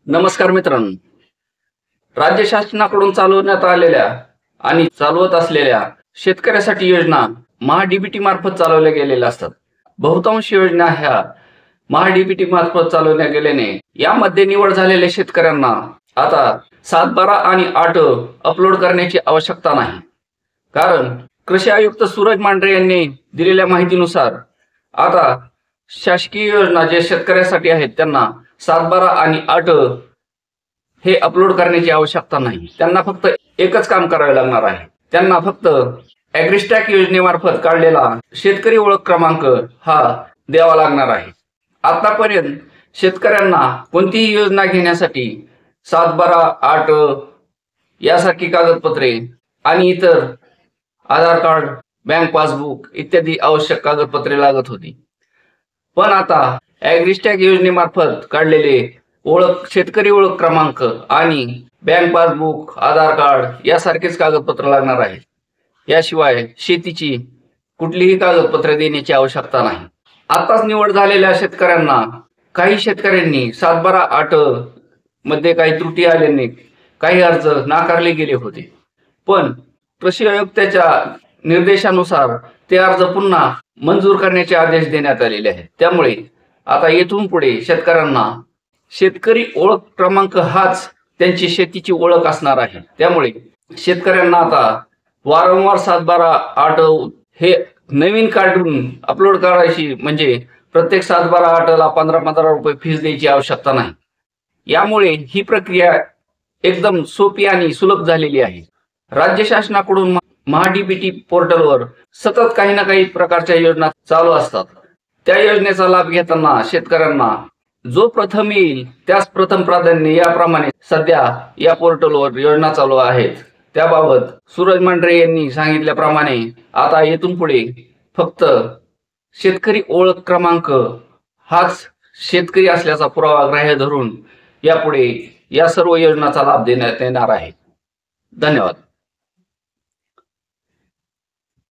नमस्कार मित्रांनो, राज्य शासनाकडून चालवण्यात आलेल्या आणि चालवत असलेल्या शेतकऱ्यासाठी योजना महाडीबीटी मार्फत चालवल्या गेलेल्या असतात। बहुतांश योजना ह्या महाडीबीटी मार्फत चालवल्या गेल्याने यामध्ये निवड झालेल्या शेतकऱ्यांना आता 7/12 आणि 8 अपलोड करण्याची आवश्यकता नाही। कारण कृषी आयुक्त सूरज मांढरे यांनी दिलेल्या माहितीनुसार आता शासकीय योजना जे शेतकऱ्यासाठी आहेत त्यांना 7/12 आणि 8 हे अपलोड करण्याची आवश्यकता नाही। त्यांना फक्त एकच काम करावे लागणार आहे। त्यांना फक्त ॲग्रिस्टॅक योजनेमार्फत काढलेला शेतकरी ओळख क्रमांक हा द्यावा लागणार आहे। आतापर्यंत शेतकऱ्यांना कोणतीही योजना घेण्यासाठी 7/12, 8 यासारखी कागदपत्रे आणि इतर आधार कार्ड, बँक पासबुक इत्यादी आवश्यक कागदपत्रे लागत होती। पण आता ॲग्रिस्टॅक योजनेमार्फत काढलेले शेतकरी ओळख क्रमांक आणि बँक पासबुक, आधार कार्ड यासारखेच कागदपत्र लागणार आहेत। याशिवाय शेतीची कुठलीही कागदपत्रे देण्याची आवश्यकता नाही। आताच निवड झालेल्या शेतकऱ्यांना काही शेतकऱ्यांनी 7/12, 8 मध्ये काही त्रुटी आल्याने काही अर्ज नाकारले गेले होते। पण कृषी आयुक्ताच्या निर्देशानुसार ते अर्ज पुन्हा मंजूर करण्याचे आदेश देण्यात आलेले आहेत। त्यामुळे आता येथून पुढे शेतकऱ्यांना शेतकरी ओळख क्रमांक हाच त्यांची शेतीची ओळख असणार आहे। त्यामुळे शेतकऱ्यांना आता वारंवार 7/12, 8 हे नवीन काढून अपलोड करायची म्हणजे प्रत्येक 7/12, 8 ला 15-15 रुपये फीस द्यायची आवश्यकता नाही। यामुळे ही प्रक्रिया एकदम सोपी आणि सुलभ झालेली आहे। राज्य शासनाकडून महाडीबीटी पोर्टलवर सतत काही ना काही प्रकारच्या योजना चालू असतात। त्या योजनेचा लाभ घेताना शेतकऱ्यांना जो प्रथम येईल त्यास प्रथम प्राधान्य याप्रमाणे सध्या या पोर्टलवर योजना चालू आहेत। त्याबाबत सूरज मांढरे यांनी सांगितल्याप्रमाणे आता येथून पुढे फक्त शेतकरी ओळख क्रमांक हाच शेतकरी असल्याचा पुरावा ग्राह्य धरून यापुढे या सर्व योजनांचा लाभ देण्यात येणार आहे। धन्यवाद।